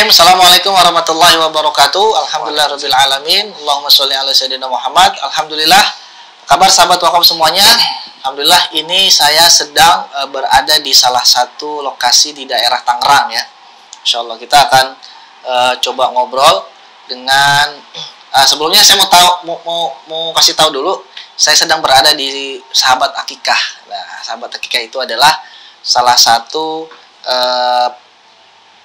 Bismillahirrahmanirrahim. Assalamualaikum warahmatullahi wabarakatuh. Alhamdulillah rabbil alamin. Allahumma sholli ala sayyidina Muhammad. Alhamdulillah. Kabar sahabat Wakom semuanya? Alhamdulillah, ini saya sedang berada di salah satu lokasi di daerah Tangerang ya. Insyaallah kita akan coba ngobrol dengan sebelumnya saya mau kasih tahu dulu, saya sedang berada di Sahabat Akikah. Nah, Sahabat Akikah itu adalah salah satu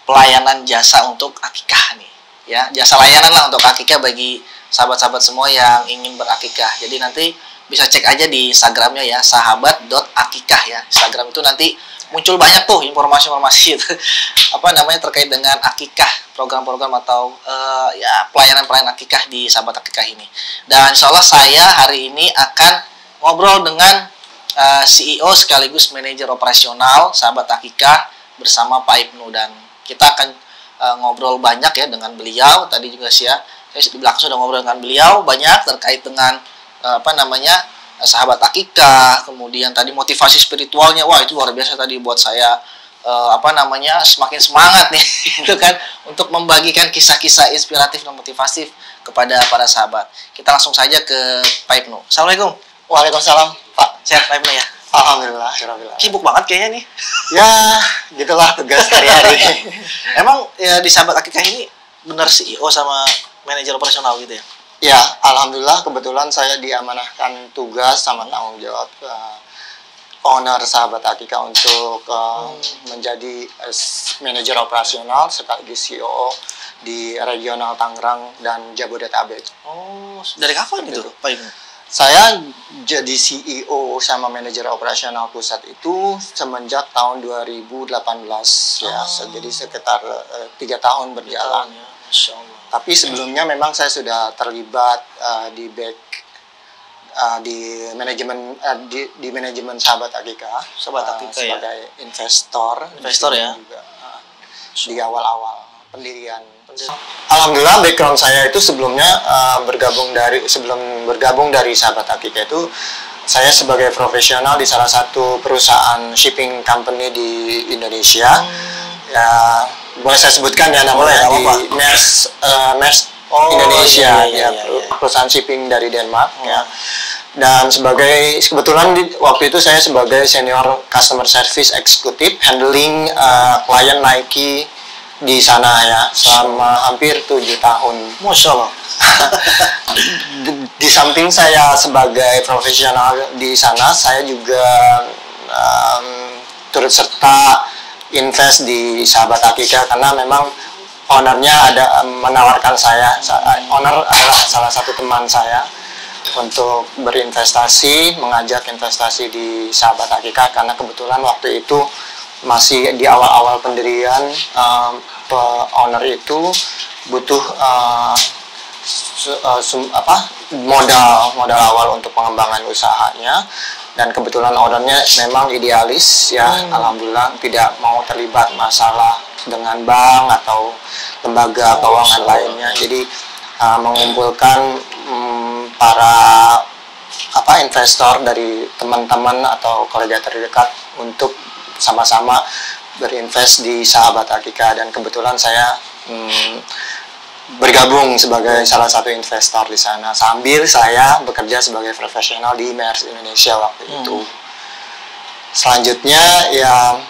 pelayanan jasa untuk akikah nih ya, jasa layanan lah untuk akikah bagi sahabat-sahabat semua yang ingin berakikah. Jadi nanti bisa cek aja di Instagramnya ya, sahabat.akikah ya. Instagram itu nanti muncul banyak tuh informasi-informasi itu apa namanya terkait dengan akikah, program-program atau ya pelayanan-pelayanan akikah di Sahabat Akikah ini. Dan insya Allah saya hari ini akan ngobrol dengan CEO sekaligus manajer operasional Sahabat Akikah bersama Pak Ibnu, dan kita akan ngobrol banyak ya dengan beliau. Tadi juga saya di belakang sudah ngobrol dengan beliau banyak terkait dengan apa namanya Sahabat Akikah, kemudian tadi motivasi spiritualnya. Wah, itu luar biasa tadi buat saya apa namanya semakin semangat nih itu kan untuk membagikan kisah-kisah inspiratif dan motivatif kepada para sahabat. Kita langsung saja ke Pak Ibnu. Assalamualaikum. Waalaikumsalam, Pak. Sehat Pak Ibnu ya? Alhamdulillah. Sibuk banget kayaknya nih. Ya, gitulah tugas hari-hari. Emang ya di Sahabat Akikah ini benar CEO sama manajer operasional gitu ya? Ya, alhamdulillah kebetulan saya diamanahkan tugas sama tanggung jawab owner Sahabat Akikah untuk menjadi manajer operasional sekaligus CEO di regional Tangerang dan Jabodetabek. Oh, dari kapan itu, Pak Ibnu? Saya jadi CEO sama manajer operasional pusat itu semenjak tahun 2018 ya, jadi sekitar 3 tahun berjalan. Ya, Masya Allah. Tapi sebelumnya memang saya sudah terlibat di di manajemen Sahabat Akikah, sebagai investor ya. juga, di awal-awal pendirian. Alhamdulillah background saya itu sebelum bergabung dari Sahabat Akikah itu saya sebagai profesional di salah satu perusahaan shipping company di Indonesia. Ya, boleh saya sebutkan ya namanya di Maersk Indonesia ya, perusahaan shipping dari Denmark ya. Dan kebetulan waktu itu saya sebagai senior customer service executive handling klien Nike di sana ya selama hampir 7 tahun. Masya Allah. Di samping saya sebagai profesional di sana, saya juga turut serta invest di Sahabat Akikah karena memang ownernya menawarkan saya. Owner adalah salah satu teman saya untuk berinvestasi, mengajak investasi di Sahabat Akikah karena kebetulan waktu itu masih di awal-awal pendirian. Owner itu butuh modal awal untuk pengembangan usahanya, dan kebetulan ownernya memang idealis ya. Alhamdulillah tidak mau terlibat masalah dengan bank atau lembaga keuangan lainnya. Jadi mengumpulkan para investor dari teman-teman atau kolega terdekat untuk sama-sama berinvest di Sahabat Akikah, dan kebetulan saya bergabung sebagai salah satu investor di sana sambil saya bekerja sebagai profesional di Maersk Indonesia waktu itu. Selanjutnya ya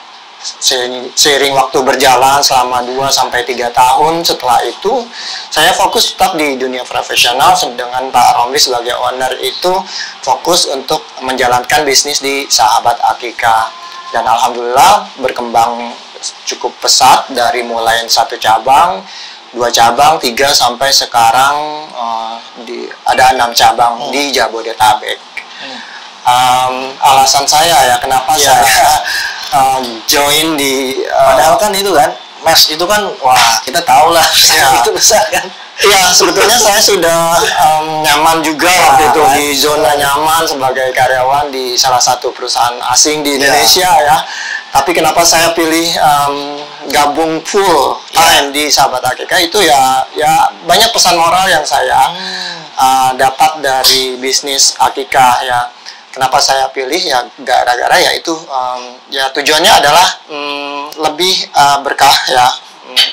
seiring waktu berjalan selama 2-3 tahun setelah itu saya fokus tetap di dunia profesional, dengan Pak Romli sebagai owner itu fokus untuk menjalankan bisnis di Sahabat Akikah. Dan alhamdulillah berkembang cukup pesat dari mulai 1 cabang, 2 cabang, 3 sampai sekarang ada 6 cabang di Jabodetabek. Alasan saya ya kenapa saya join di padahal kan itu kan Maersk itu kan wah kita tahu lah ya. Itu besar kan. Iya, sebetulnya saya sudah nyaman juga waktu itu di zona nyaman sebagai karyawan di salah satu perusahaan asing di Indonesia ya. Tapi kenapa saya pilih gabung full time di Sahabat Akikah itu ya banyak pesan moral yang saya dapat dari bisnis akikah ya. Kenapa saya pilih ya gara-gara ya itu ya tujuannya adalah lebih berkah ya,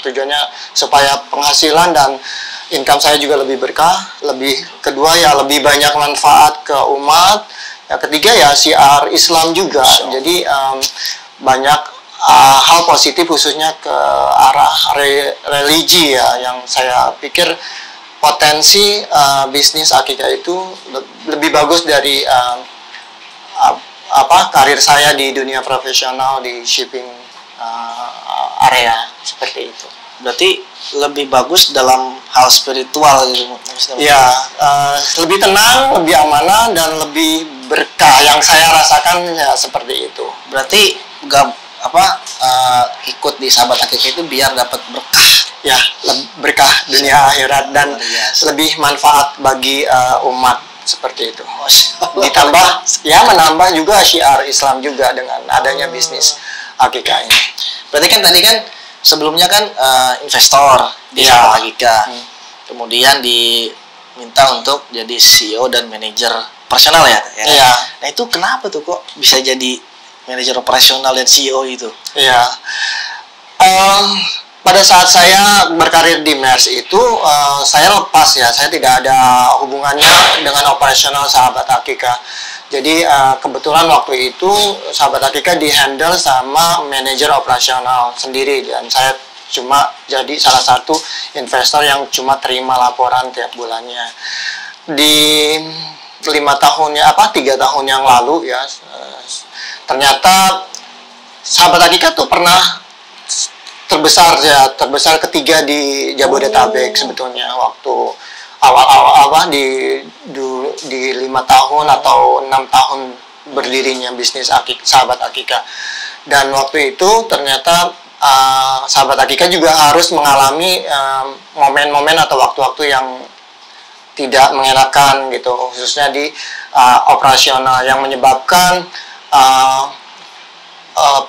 Tujuannya supaya penghasilan dan income saya juga lebih berkah. Kedua ya lebih banyak manfaat ke umat. Ya ketiga ya syiar Islam juga. Jadi banyak hal positif khususnya ke arah religi ya, yang saya pikir potensi bisnis akikah itu lebih bagus dari karir saya di dunia profesional di shipping area seperti itu. Berarti lebih bagus dalam hal spiritual gitu. Ya, lebih tenang, lebih amanah, dan lebih berkah yang saya rasakan ya seperti itu. Berarti ikut di sahabat akikah itu biar dapat berkah. Ya, berkah dunia akhirat dan lebih manfaat bagi umat seperti itu. Ditambah ya menambah juga syiar Islam juga dengan adanya bisnis akikah ini. Berarti kan tadi kan sebelumnya kan investor di sahabat akikah. Kemudian diminta untuk jadi CEO dan manajer operasional ya. Iya. Nah itu kenapa tuh kok bisa jadi manajer operasional dan CEO itu? Iya. Pada saat saya berkarir di MERS itu, saya lepas ya, saya tidak ada hubungannya dengan operasional sahabat akikah. Jadi kebetulan waktu itu sahabat akikah dihandle sama manajer operasional sendiri, dan saya cuma jadi salah satu investor yang cuma terima laporan tiap bulannya. Di 3 tahun yang lalu ya, ternyata sahabat akikah tuh pernah terbesar ketiga di Jabodetabek sebetulnya waktu awal-awal di 5 tahun atau 6 tahun berdirinya bisnis sahabat akikah. Dan waktu itu ternyata sahabat akikah juga harus mengalami momen-momen atau waktu-waktu yang tidak mengenakan gitu, khususnya di operasional yang menyebabkan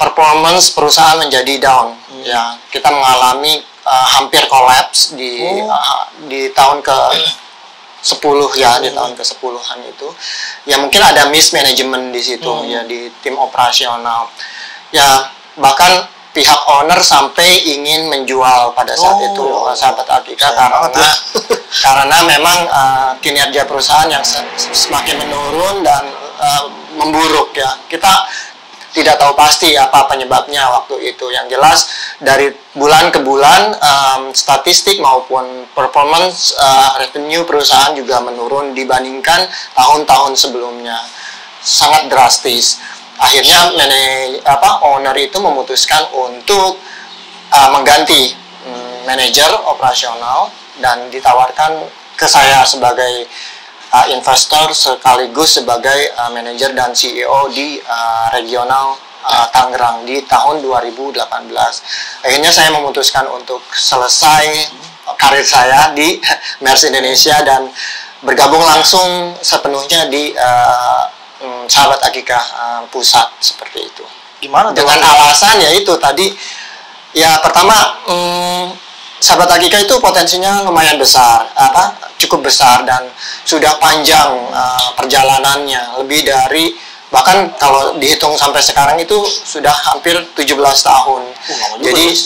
performance perusahaan menjadi down. Ya, kita mengalami hampir kolaps di tahun ke 10 ya, di tahun ke-10-an itu. Ya mungkin ada mismanagement di situ ya, di tim operasional. Ya bahkan pihak owner sampai ingin menjual pada saat itu sahabat akikah karena memang kinerja perusahaan yang semakin menurun dan memburuk ya. Kita tidak tahu pasti apa penyebabnya waktu itu. Yang jelas dari bulan ke bulan statistik maupun performance revenue perusahaan juga menurun dibandingkan tahun-tahun sebelumnya, sangat drastis. Akhirnya owner itu memutuskan untuk mengganti manajer operasional dan ditawarkan ke saya sebagai investor sekaligus sebagai manajer dan CEO di regional Tangerang di tahun 2018. Akhirnya saya memutuskan untuk selesai karir saya di MERS Indonesia dan bergabung langsung sepenuhnya di sahabat akikah pusat seperti itu. Gimana tuh? Dengan alasan ya itu tadi ya, pertama sahabat akikah itu potensinya lumayan besar, cukup besar dan sudah panjang perjalanannya, lebih dari bahkan kalau dihitung sampai sekarang itu sudah hampir 17 tahun. Jadi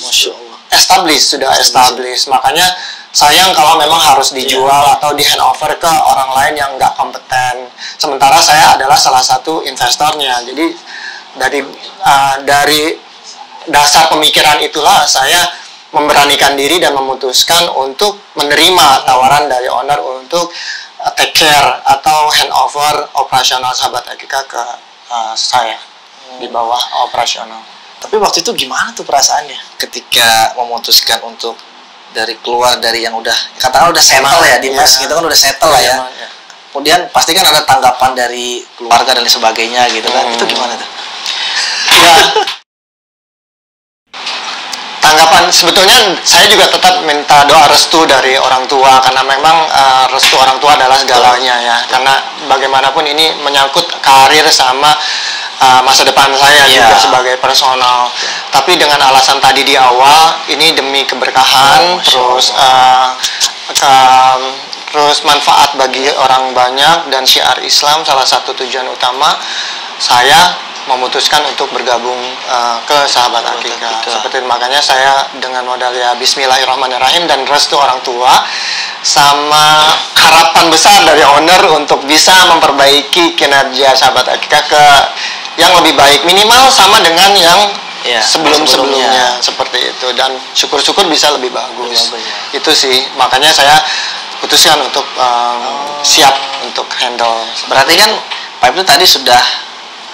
sudah established. Makanya sayang kalau memang harus dijual atau di handover ke orang lain yang nggak kompeten. Sementara saya adalah salah satu investornya. Jadi dari dasar pemikiran itulah saya memberanikan diri dan memutuskan untuk menerima tawaran dari owner untuk take care atau handover operasional sahabat akikah ke saya di bawah operasional. Tapi waktu itu gimana tuh perasaannya ketika memutuskan untuk keluar dari yang katakan udah settle ya di MERS gitu kan, udah settle lah ya. Kemudian pasti kan ada tanggapan dari keluarga dan sebagainya gitu kan. Itu gimana tuh? Ya, tanggapan sebetulnya saya juga tetap minta doa restu dari orang tua, karena memang restu orang tua adalah segalanya ya. Karena bagaimanapun ini menyangkut karir sama masa depan saya juga sebagai personal. Tapi dengan alasan tadi di awal, ini demi keberkahan, terus manfaat bagi orang banyak dan syiar Islam, salah satu tujuan utama saya memutuskan untuk bergabung ke Sahabat Akika. Seperti makanya saya dengan modal ya Bismillahirrahmanirrahim dan restu orang tua sama harapan besar dari owner untuk bisa memperbaiki kinerja Sahabat Akika ke yang lebih baik, minimal sama dengan yang sebelum-sebelumnya seperti itu, dan syukur-syukur bisa lebih bagus. Itu sih makanya saya putuskan untuk siap untuk handle. Berarti kan Pak Ibnu tadi sudah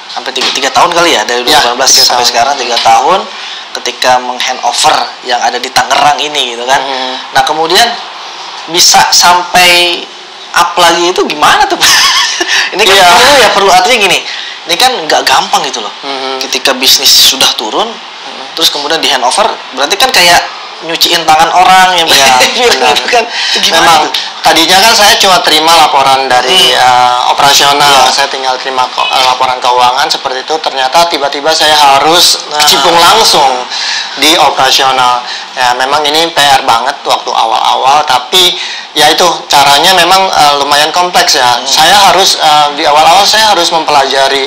sampai 3 tahun kali ya, dari 2019 sampai sekarang 3 tahun ketika menghandover yang ada di Tangerang ini gitu kan. Nah kemudian bisa sampai up lagi itu gimana tuh Pak? Ini kan perlu artinya gini, ini kan nggak gampang gitu loh. Ketika bisnis sudah turun terus kemudian di handover, berarti kan kayak nyuciin tangan orang yang itu kan. Memang tadinya kan saya cuma terima laporan dari operasional, saya tinggal terima laporan keuangan seperti itu. Ternyata tiba-tiba saya harus kecimpung langsung di operasional. Ya memang ini PR banget waktu awal-awal, tapi ya itu caranya memang lumayan kompleks ya. Saya harus di awal-awal saya harus mempelajari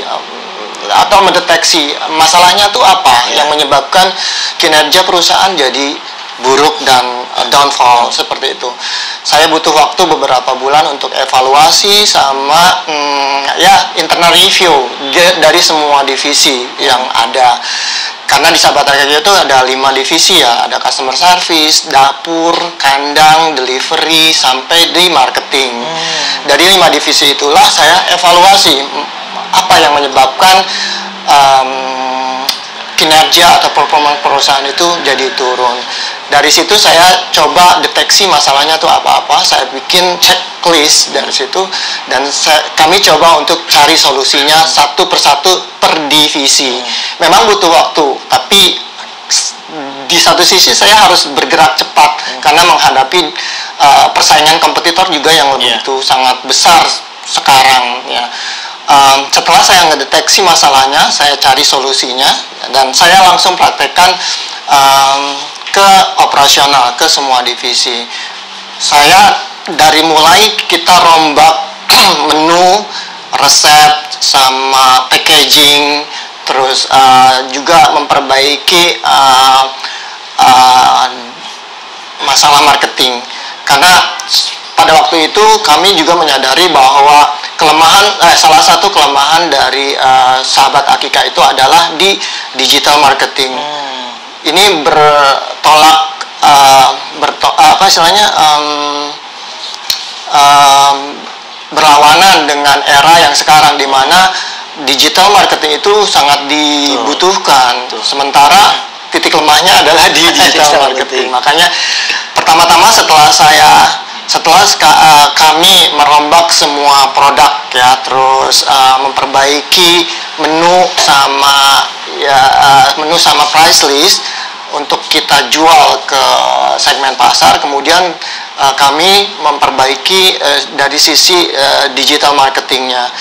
atau mendeteksi masalahnya tuh apa yang menyebabkan kinerja perusahaan jadi buruk dan downfall seperti itu. Saya butuh waktu beberapa bulan untuk evaluasi sama internal review dari semua divisi yang ada. Karena di Sahabat Akika itu ada 5 divisi ya, ada customer service, dapur, kandang, delivery, sampai di marketing. Dari 5 divisi itulah saya evaluasi apa yang menyebabkan kinerja atau performa perusahaan itu jadi turun. Dari situ saya coba deteksi masalahnya tuh apa-apa, saya bikin checklist dari situ, dan kami coba untuk cari solusinya satu persatu per divisi. Memang butuh waktu, tapi di satu sisi saya harus bergerak cepat karena menghadapi persaingan kompetitor juga yang begitu sangat besar sekarang ya. Setelah saya ngedeteksi masalahnya, saya cari solusinya, dan saya langsung praktekkan ke operasional, ke semua divisi. Saya dari mulai kita rombak menu, resep, sama packaging, terus juga memperbaiki masalah marketing. Karena pada waktu itu kami juga menyadari bahwa salah satu kelemahan dari Sahabat Akika itu adalah di digital marketing. Ini berlawanan dengan era yang sekarang, di mana digital marketing itu sangat dibutuhkan. Sementara titik lemahnya adalah di digital marketing. Makanya pertama-tama setelah kami merombak semua produk ya, terus memperbaiki menu sama price list untuk kita jual ke segmen pasar. Kemudian kami memperbaiki dari sisi digital marketingnya.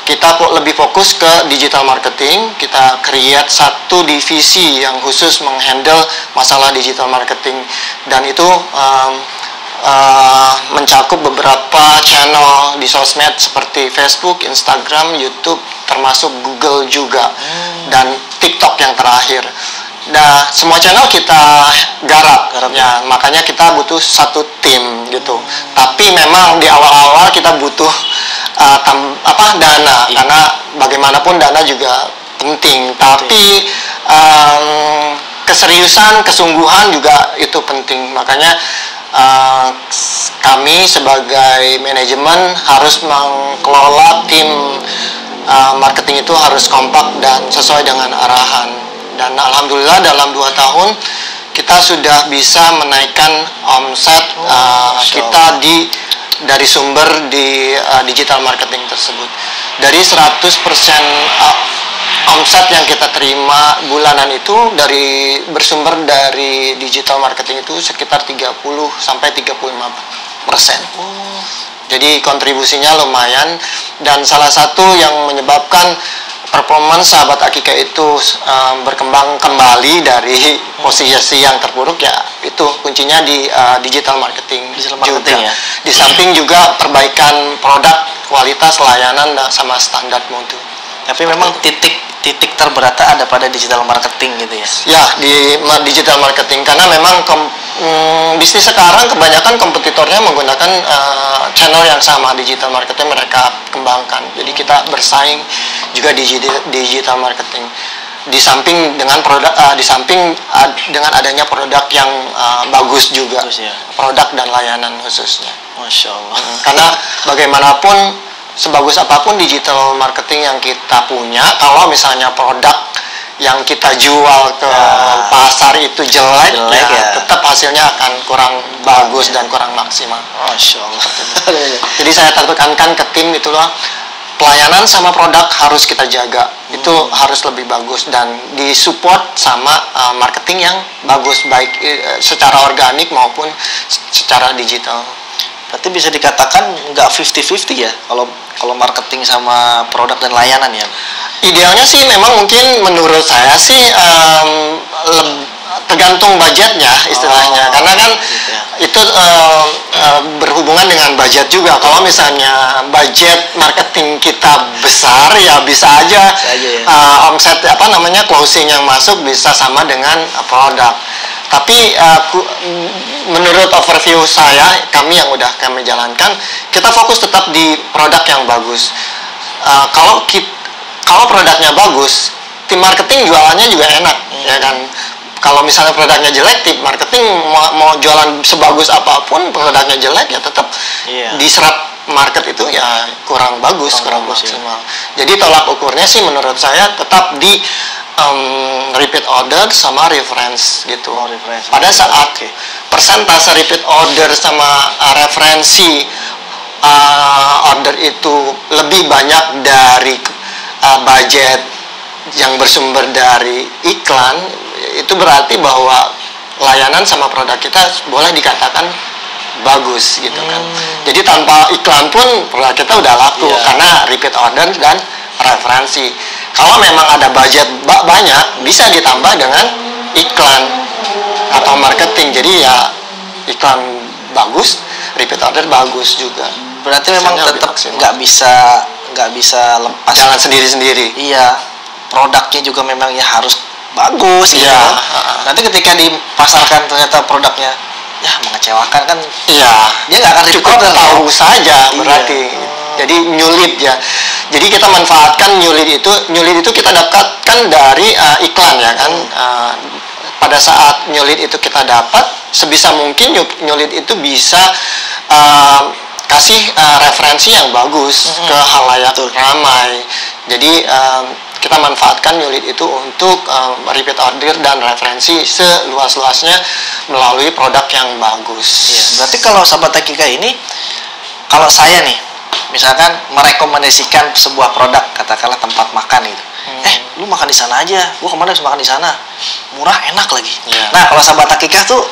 Kita lebih fokus ke digital marketing. Kita create satu divisi yang khusus menghandle masalah digital marketing, dan itu mencakup beberapa channel di sosmed seperti Facebook, Instagram, YouTube, termasuk Google juga, dan TikTok yang terakhir. Nah, semua channel kita garap ya, makanya kita butuh satu tim gitu. Tapi memang di awal-awal kita butuh dana, karena bagaimanapun dana juga penting. Tapi keseriusan, kesungguhan juga itu penting. Makanya kami sebagai manajemen harus mengelola tim marketing itu harus kompak dan sesuai dengan arahan. Dan alhamdulillah dalam 2 tahun kita sudah bisa menaikkan omset kita dari sumber di digital marketing tersebut. Dari 100% omset yang kita terima bulanan itu bersumber dari digital marketing itu sekitar 30-35%. Jadi kontribusinya lumayan, dan salah satu yang menyebabkan performance Sahabat Akika itu berkembang kembali dari posisi yang terpuruk ya, itu kuncinya di digital marketing juga. Ya? Di samping juga perbaikan produk, kualitas layanan sama standar mutu. Tapi memang titik terberatnya ada pada digital marketing gitu ya. Ya, di digital marketing, karena memang bisnis sekarang kebanyakan kompetitornya menggunakan channel yang sama, digital marketing mereka kembangkan. Jadi kita bersaing juga di digital marketing. Di samping dengan dengan adanya produk yang bagus juga, Bagus, ya. Produk dan layanan khususnya. Masya Allah. Karena bagaimanapun sebagus apapun digital marketing yang kita punya, kalau misalnya produk yang kita jual ke pasar itu jelek ya, tetap hasilnya akan kurang bagus dan kurang maksimal. Masya Allah. Jadi saya tekankan ke tim itulah, pelayanan sama produk harus kita jaga. Itu harus lebih bagus dan disupport sama marketing yang bagus, baik secara organik maupun secara digital. Berarti bisa dikatakan nggak 50-50 ya kalau marketing sama produk dan layanan ya. Idealnya sih memang mungkin menurut saya sih tergantung budgetnya istilahnya, karena kan gitu ya. Itu berhubungan dengan budget juga. Kalau misalnya budget marketing kita besar ya bisa aja ya. Omset closing yang masuk bisa sama dengan produk. Tapi menurut overview saya, kami jalankan, kita fokus tetap di produk yang bagus. Kalau produknya bagus, tim marketing jualannya juga enak, ya kan. Kalau misalnya produknya jelek, tim marketing mau jualan sebagus apapun, produknya jelek ya tetap diserap market itu ya kurang bagus, kurang maksimal. Jadi tolak ukurnya sih menurut saya tetap di repeat order sama reference gitu. Pada saat persentase repeat order sama referensi order itu lebih banyak dari budget yang bersumber dari iklan, itu berarti bahwa layanan sama produk kita boleh dikatakan bagus gitu kan. Jadi tanpa iklan pun produk kita udah laku karena repeat order dan referensi. Kalau memang ada budget banyak, bisa ditambah dengan iklan atau marketing. Jadi ya iklan bagus, repeat order bagus juga. Berarti memang tetap nggak bisa lepas jalan sendiri-sendiri. Iya, produknya juga memang ya harus bagus gitu. Nanti ketika dipasarkan ternyata produknya ya mengecewakan kan, dia nggak akan cukup tahu saja berarti. Jadi nyulit ya. Jadi kita manfaatkan nyulit itu kita dapatkan dari iklan ya kan. Pada saat nyulit itu kita dapat, sebisa mungkin nyulit itu bisa kasih referensi yang bagus ke halayak ramai. Jadi kita manfaatkan nyulit itu untuk repeat order dan referensi seluas-luasnya melalui produk yang bagus. Berarti kalau sahabat Akika ini, kalau saya nih misalkan merekomendasikan sebuah produk, katakanlah tempat makan gitu, lu makan di sana aja, gua kemarin habis makan di sana, murah, enak lagi. Nah, kalau sahabat Akika tuh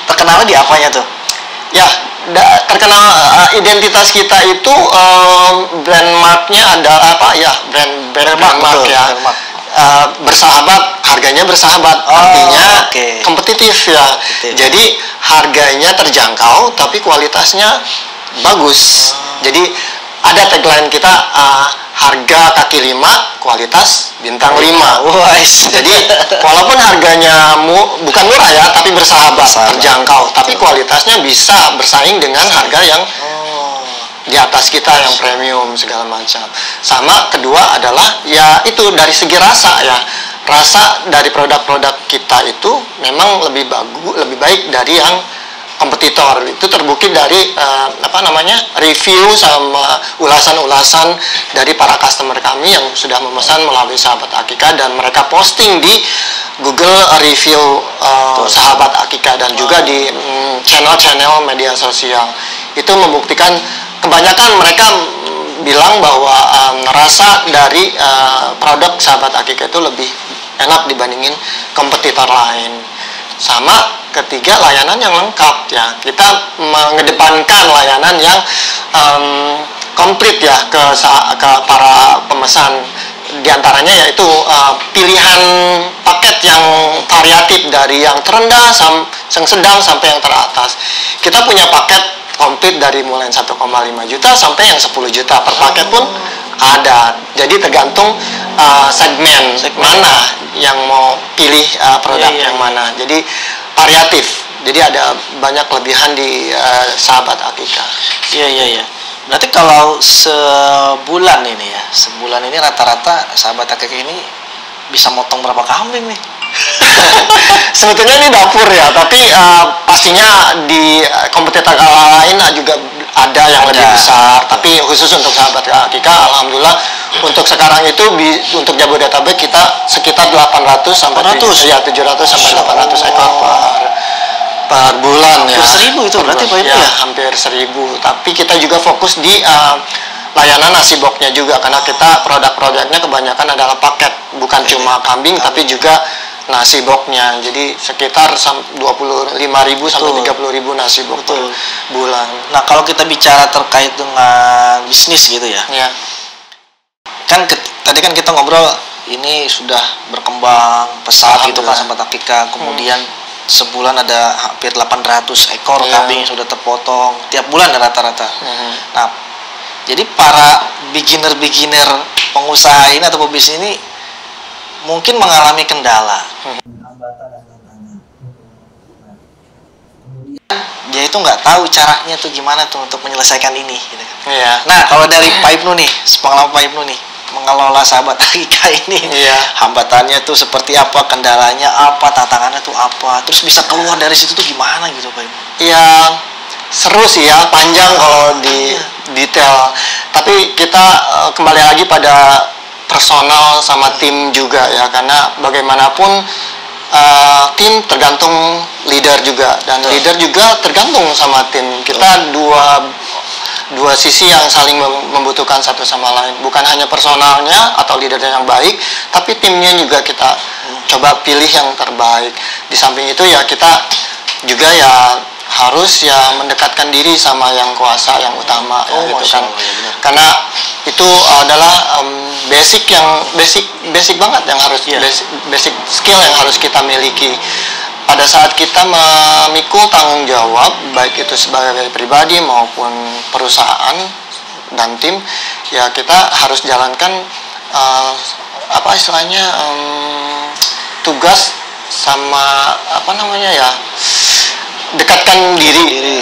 terkenalnya di apanya tuh? Ya, terkenal identitas kita itu brand marknya adalah apa ya, brand mark ya. Bersahabat, harganya bersahabat, artinya kompetitif ya. Jadi harganya terjangkau tapi kualitasnya bagus. Jadi ada tagline kita, harga kaki 5, kualitas bintang 5. Jadi walaupun harganya bukan murah ya, tapi bersahabat, terjangkau, tapi kualitasnya bisa bersaing dengan harga yang di atas kita yang premium segala macam. Sama kedua adalah ya itu dari segi rasa ya. Rasa dari produk-produk kita itu memang lebih baik dari yang kompetitor. Itu terbukti dari review sama ulasan-ulasan dari para customer kami yang sudah memesan melalui Sahabat Akika, dan mereka posting di Google review Sahabat Akika dan juga di channel-channel media sosial. Itu membuktikan, kebanyakan mereka bilang bahwa rasa dari produk Sahabat Akika itu lebih enak dibandingin kompetitor lain. Sama ketiga, layanan yang lengkap ya. Kita mengedepankan layanan yang komplit ya ke para pemesan. Di antaranya yaitu pilihan paket yang variatif dari yang terendah, yang sedang sampai yang teratas. Kita punya paket komplit dari mulai 1,5 juta sampai yang 10 juta per paket pun Ada. Jadi tergantung segmen mana yang mau pilih produk yang mana. Jadi variatif. Jadi ada banyak kelebihan di sahabat Akika. Iya. Berarti kalau sebulan ini rata-rata sahabat Akika ini bisa motong berapa kambing nih? Sebetulnya ini dapur ya, tapi pastinya di kompetitor lain juga ada yang lebih besar. Tapi khusus untuk sahabat Akika, alhamdulillah untuk sekarang itu untuk Jabodetabek kita sekitar 800 sampai 700 sampai 800 ekor per bulan ya. Hampir 1000 itu berarti Pak ya? Hampir 1000. Tapi kita juga fokus di layanan nasi boxnya juga, karena kita produk-produknya kebanyakan adalah paket, bukan cuma kambing tapi juga nasi boxnya. Jadi sekitar 25.000 sampai 30.000 nasi box per bulan. Nah, kalau kita bicara terkait dengan bisnis gitu ya. Kan tadi kan kita ngobrol ini sudah berkembang pesat gitu kan sahabat Akika. Kemudian sebulan ada hampir 800 ekor kambing yang sudah terpotong tiap bulan rata-rata. Nah, jadi para beginner pengusaha ini atau pebisnis ini mungkin mengalami kendala. Dia itu nggak tahu caranya tuh gimana tuh untuk menyelesaikan ini. Gitu kan. Nah, kalau dari Pak Ibnu nih, pengalaman Pak Ibnu nih, mengelola sahabat Akika ini, hambatannya tuh seperti apa, kendalanya apa, tantangannya tuh apa, terus bisa keluar dari situ tuh gimana gitu Pak Ibnu? Iya, seru sih ya, panjang kalau di detail. Tapi kita kembali lagi pada personal sama tim juga ya, karena bagaimanapun tim tergantung leader juga, dan leader juga tergantung sama tim. Kita dua sisi yang saling membutuhkan satu sama lain, bukan hanya personalnya atau leadernya yang baik, tapi timnya juga kita coba pilih yang terbaik. Di samping itu ya kita juga ya harus ya mendekatkan diri sama yang kuasa yang utama gitu kan. Karena itu adalah basic banget yang harus basic skill yang harus kita miliki pada saat kita memikul tanggung jawab, baik itu sebagai pribadi maupun perusahaan dan tim. Ya kita harus jalankan apa istilahnya tugas sama apa namanya ya, dekatkan diri.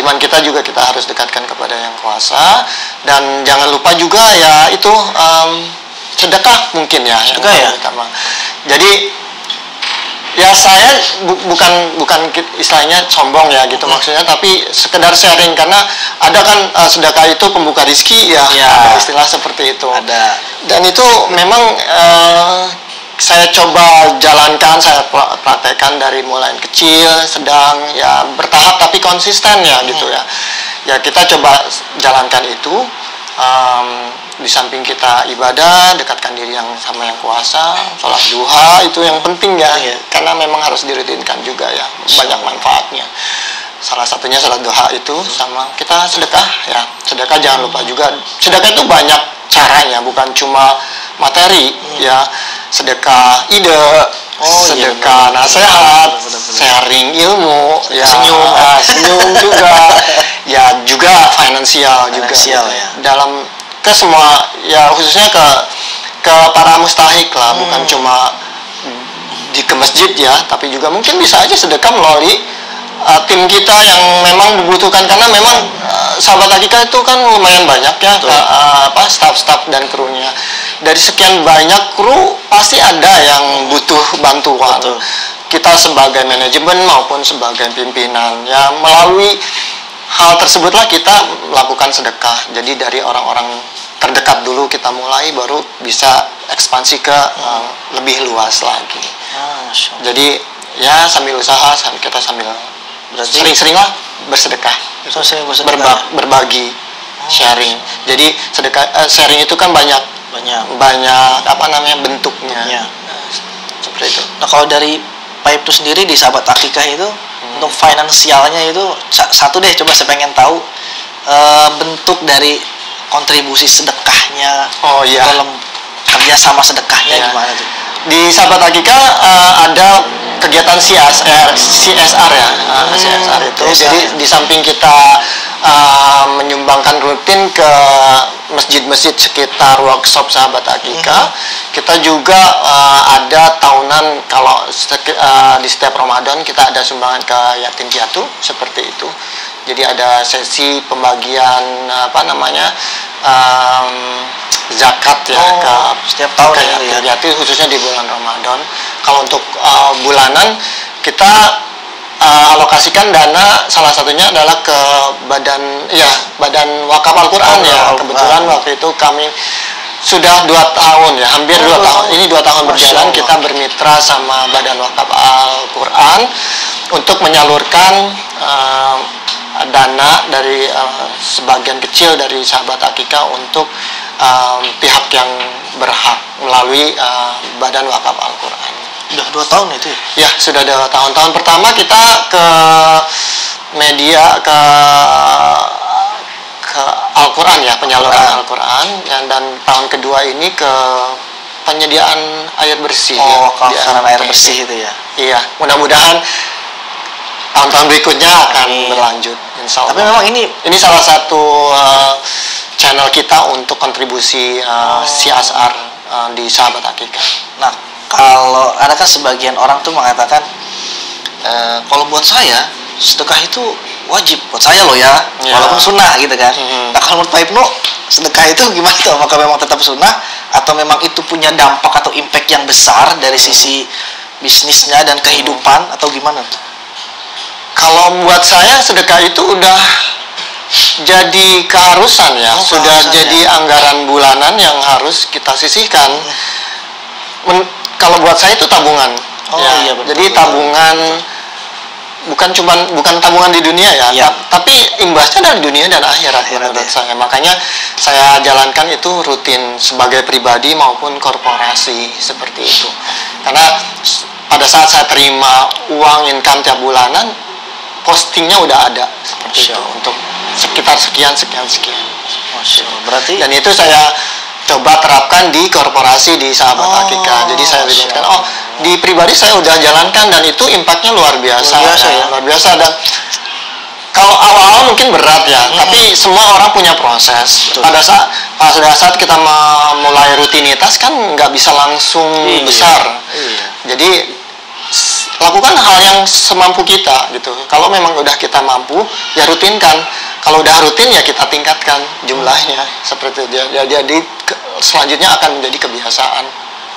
Iman kita juga kita harus dekatkan kepada yang kuasa, dan jangan lupa juga ya itu sedekah mungkin ya yang paling utama. Jadi ya saya bukan istilahnya sombong ya gitu maksudnya, tapi sekedar sharing, karena ada kan sedekah itu pembuka rezeki ya, ada istilah seperti itu. Dan itu memang saya coba jalankan, saya praktekkan dari mulai kecil, sedang, ya bertahap tapi konsisten ya gitu ya. Ya kita coba jalankan itu. Di samping kita ibadah, dekatkan diri yang sama yang kuasa, sholat duha itu yang penting ya, karena memang harus dirutinkan juga ya, banyak manfaatnya. Salah satunya sholat duha itu, sama kita sedekah ya. Sedekah jangan lupa juga, sedekah itu banyak caranya, bukan cuma materi ya. Sedekah ide, sedekah nasihat, sharing ilmu, ya senyum juga, ya juga finansial juga ya. Dalam ke semua ya, khususnya ke para mustahik lah, bukan cuma ke masjid ya, tapi juga mungkin bisa aja sedekah melalui tim kita yang memang dibutuhkan, karena memang sahabat Akika itu kan lumayan banyak ya, staff dan krunya. Dari sekian banyak kru pasti ada yang butuh bantuan. Kita sebagai manajemen maupun sebagai pimpinan ya, melalui hal tersebutlah kita melakukan sedekah. Jadi dari orang-orang terdekat dulu kita mulai, baru bisa ekspansi ke lebih luas lagi. Jadi ya sambil usaha, kita sambil sering-seringlah bersedekah, berbagi, sharing. Jadi sedekah, sharing itu kan banyak apa namanya bentuknya. Seperti itu. Nah, kalau dari Pak Ibnu sendiri di sahabat Akika itu untuk finansialnya itu satu deh, coba saya pengen tahu bentuk dari kontribusi sedekahnya dalam kerja sama sedekahnya gimana tuh? Di sahabat Akika ada kegiatan CSR ya, CSR itu. Jadi di samping kita menyumbangkan rutin ke masjid-masjid sekitar workshop sahabat akikah. Kita juga ada tahunan kalau di setiap Ramadan kita ada sumbangan ke yatim piatu seperti itu. Jadi ada sesi pembagian zakat ya ke setiap tahun ke yatim piatu khususnya di bulan Ramadan. Kalau untuk bulanan kita alokasikan dana, salah satunya adalah ke badan wakaf Al-Quran ya. Kebetulan waktu itu kami sudah 2 tahun ya, hampir 2 tahun. Ini 2 tahun berjalan kita bermitra sama badan wakaf Al-Quran untuk menyalurkan dana dari sebagian kecil dari sahabat akikah untuk pihak yang berhak melalui badan wakaf Al-Quran. Udah 2 tahun itu ya? Ya, sudah 2 tahun. Tahun pertama kita ke media, ke Al-Quran ya, penyaluran Al-Quran, dan tahun kedua ini ke penyediaan air bersih. Karena air bersih itu ya? Iya, mudah-mudahan tahun-tahun berikutnya akan berlanjut, insya Allah. Tapi memang ini salah satu channel kita untuk kontribusi CSR di sahabat akikah. Nah, kalau ada kan sebagian orang tuh mengatakan kalau buat saya sedekah itu wajib buat saya loh ya, walaupun sunnah gitu kan. Nah, kalau menurut Pak Ibnu sedekah itu gimana tuh? Apakah memang tetap sunnah atau memang itu punya dampak atau impact yang besar dari sisi bisnisnya dan kehidupan atau gimana tuh? Kalau buat saya sedekah itu udah jadi keharusan ya, sudah jadi anggaran bulanan yang harus kita sisihkan. Kalau buat saya itu tabungan. Iya, betul, jadi tabungan bukan tabungan di dunia ya, tapi imbasnya dari dunia dan akhirat menurut saya. Makanya saya jalankan itu rutin sebagai pribadi maupun korporasi seperti itu. Karena pada saat saya terima uang income tiap bulanan, postingnya udah ada seperti itu untuk sekitar sekian. Masya Allah. Berarti dan itu saya coba terapkan di korporasi di sahabat akikah. Jadi saya lihatkan, di pribadi saya udah jalankan dan itu impactnya luar biasa. Luar biasa. Dan kalau awal-awal mungkin berat ya, tapi semua orang punya proses. Pada saat kita mulai rutinitas kan nggak bisa langsung besar. Jadi lakukan hal yang semampu kita gitu. Kalau memang udah kita mampu, ya rutinkan. Kalau udah rutin ya kita tingkatkan jumlahnya seperti itu. Jadi selanjutnya akan menjadi kebiasaan.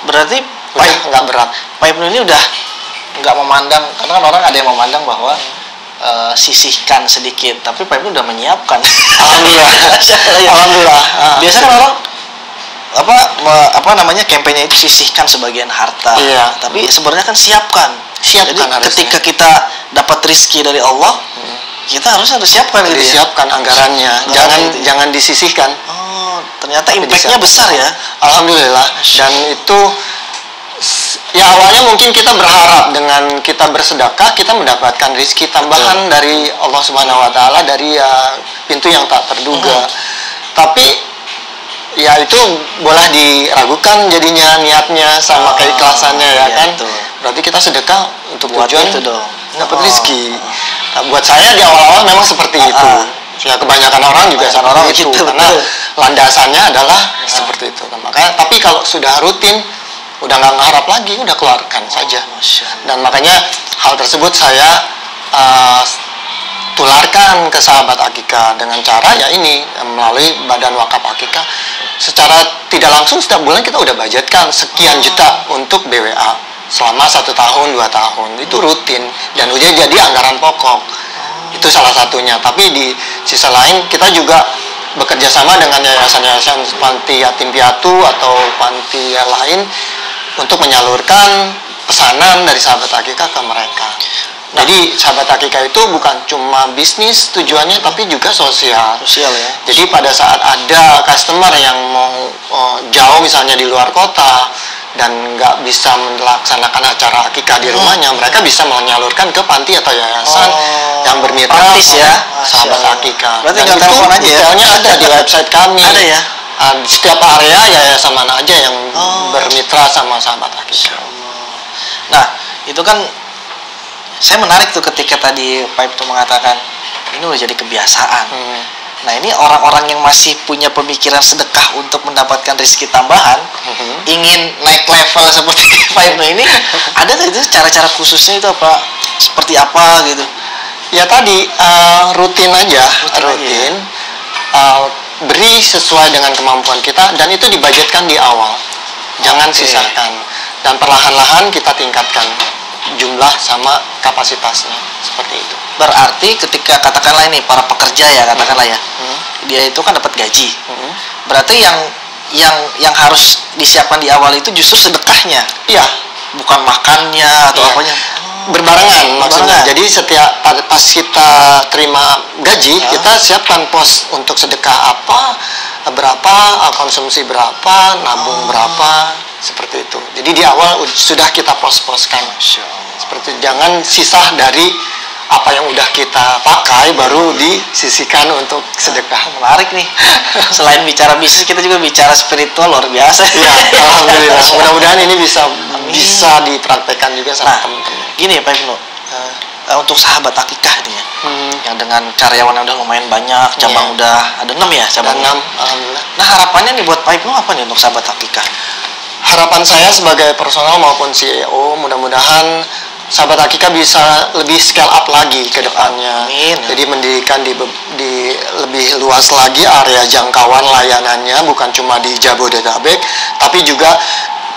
Berarti nggak berat. Pak Ibnu ini udah nggak memandang, karena kan orang ada yang memandang bahwa sisihkan sedikit, tapi Pak Ibnu udah menyiapkan. Alhamdulillah. Alhamdulillah. Biasanya kan orang kampanye itu sisihkan sebagian harta. Iya. Tapi sebenarnya kan siapkan. Jadi harusnya. ketika kita dapat rezeki dari Allah, kita harus siapkan gitu. Disiapkan anggarannya. Jangan disisihkan. Ternyata impactnya besar ya. Alhamdulillah. Dan itu ya awalnya mungkin kita berharap dengan kita bersedekah kita mendapatkan rezeki tambahan dari Allah Subhanahu wa taala dari pintu yang tak terduga. Tapi ya itu boleh diragukan jadinya niatnya sama keikhlasannya ya kan. Betul. Berarti kita sedekah untuk tujuan dapat rezeki. Nah, buat saya di awal-awal memang seperti itu. Ya kebanyakan orang juga seperti itu karena landasannya adalah seperti itu. Makanya tapi kalau sudah rutin udah nggak ngarap lagi, udah keluarkan saja. Dan makanya hal tersebut saya tularkan ke sahabat akikah dengan cara ya ini melalui badan wakaf akikah. Secara tidak langsung setiap bulan kita udah budgetkan sekian juta untuk BWA selama 1 tahun 2 tahun itu rutin dan udah jadi anggaran pokok. Itu salah satunya. Tapi di sisi lain kita juga bekerja sama dengan yayasan-yayasan panti yatim piatu atau panti yang lain untuk menyalurkan pesanan dari sahabat akikah ke mereka. Jadi sahabat akikah itu bukan cuma bisnis tujuannya, tapi juga sosial. Sosial ya. Jadi pada saat ada customer yang mau jauh misalnya di luar kota dan nggak bisa melaksanakan acara akikah di rumahnya, mereka bisa menyalurkan ke panti atau yayasan yang bermitra ya, sahabat akikah. Berarti dan itu detailnya ada di website kami. Ada ya. Setiap area yayasan mana aja yang bermitra sama sahabat akikah. Nah, itu kan saya menarik tuh ketika tadi Pak Ibnu mengatakan ini udah jadi kebiasaan. Nah, ini orang-orang yang masih punya pemikiran sedekah untuk mendapatkan rezeki tambahan, ingin naik level seperti Pak Ibnu ini, ada nggak itu cara-cara khususnya itu apa? Seperti apa gitu? Ya tadi rutin aja, rutin. Beri sesuai dengan kemampuan kita dan itu dibudgetkan di awal. Jangan sisakan. Dan perlahan-lahan kita tingkatkan jumlah sama kapasitasnya seperti itu. Berarti ketika katakanlah ini para pekerja ya katakanlah ya, dia itu kan dapat gaji. Berarti yang harus disiapkan di awal itu justru sedekahnya. Iya, bukan makannya atau apanya. Berbarengan maksudnya. Jadi setiap pas kita terima gaji, kita siapkan pos untuk sedekah apa, berapa, konsumsi berapa, nabung berapa, seperti itu. Jadi di awal sudah kita pos-poskan. Seperti jangan sisa dari apa yang udah kita pakai baru disisihkan untuk sedekah. Menarik nih. Selain bicara bisnis, kita juga bicara spiritual luar biasa. Ya, alhamdulillah. Mudah-mudahan ini bisa dipraktekkan juga sama teman-teman. Gini ya Pak Ibnu, untuk sahabat akikah ini ya, yang dengan karyawan yang udah lumayan banyak, cabang udah ada 6 ya, cabang 6, alhamdulillah. Nah harapannya nih buat Pak Ibnu apa nih untuk sahabat akikah? Harapan saya sebagai personal maupun CEO, mudah-mudahan sahabat akikah bisa lebih scale up lagi ke depannya. Jadi mendirikan di lebih luas lagi area jangkauan layanannya, bukan cuma di Jabodetabek, tapi juga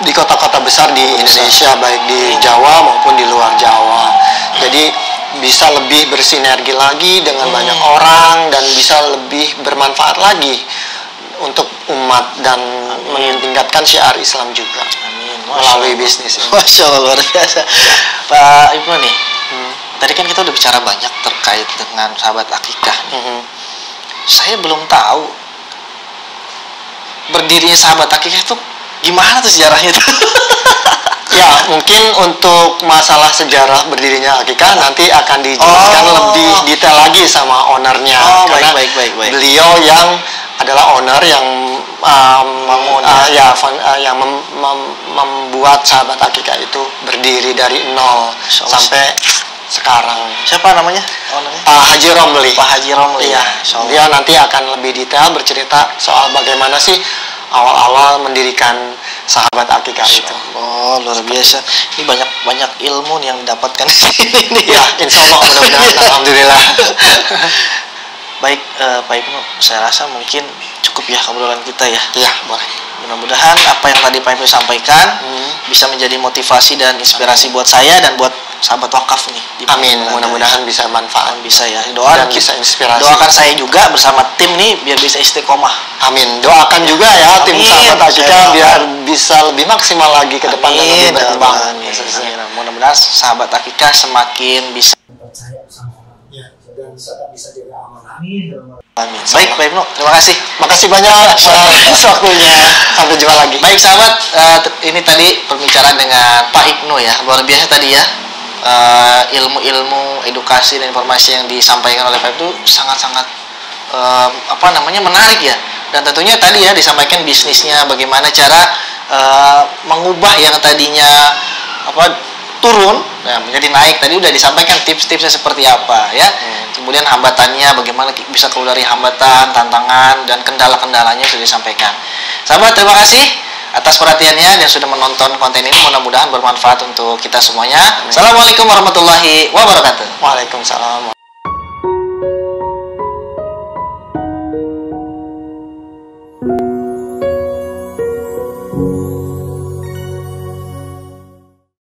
di kota-kota besar di Indonesia, baik di Jawa maupun di luar Jawa. Jadi bisa lebih bersinergi lagi dengan banyak orang dan bisa lebih bermanfaat lagi untuk umat dan meningkatkan syiar Islam juga. Melalui bisnis ini. Masya Allah, luar biasa. Pak Ibnu nih, tadi kan kita udah bicara banyak terkait dengan sahabat akikah nih. Saya belum tahu berdirinya sahabat akikah itu gimana tuh sejarahnya tuh? Ya, mungkin untuk masalah sejarah berdirinya akikah nanti akan dijelaskan lebih detail lagi sama ownernya. Karena baik. beliau yang adalah owner yang membuat sahabat akikah itu berdiri dari nol sampai sekarang. Siapa namanya ownernya? Pak Haji Romli. Pak Haji Romli. Iya. Dia nanti akan lebih detail bercerita soal bagaimana sih awal-awal mendirikan sahabat akikah itu. Oh, luar biasa. Ini banyak ilmu yang didapatkan di sini. Ya, insya Allah mudah-mudahan. Alhamdulillah. Baik, Pak Ibnu, saya rasa mungkin cukup ya obrolan kita ya. Iya, boleh. Mudah-mudahan apa yang tadi Pak Ibnu sampaikan bisa menjadi motivasi dan inspirasi buat saya dan buat sahabat wakaf nih. Amin. Mudah-mudahan bisa manfaat. Bisa ya. Doakan bisa inspirasi. Doakan saya juga bersama tim nih biar bisa istiqomah. Amin. Doakan juga ya tim sahabat akikah biar bisa lebih maksimal lagi ke depan dan lebih berkembang. Mudah-mudahan sahabat akikah semakin bisa percaya sama orang dan bisa jaga amanah. Amin. Baik, Pak Ibnu, terima kasih. Makasih banyak waktunya. Sampai jumpa lagi. Baik sahabat, ini tadi pembicaraan dengan Pak Ibnu ya, luar biasa tadi ya. Ilmu-ilmu, edukasi dan informasi yang disampaikan oleh Pak Ibnu sangat-sangat menarik ya. Dan tentunya tadi ya disampaikan bisnisnya, bagaimana cara mengubah yang tadinya turun menjadi naik. Tadi udah disampaikan tips-tipsnya seperti apa ya. Kemudian hambatannya bagaimana bisa keluar dari hambatan, tantangan dan kendala-kendalanya sudah disampaikan. Sahabat, terima kasih atas perhatiannya dan sudah menonton konten ini. Mudah-mudahan bermanfaat untuk kita semuanya. Assalamualaikum warahmatullahi wabarakatuh. Waalaikumsalam.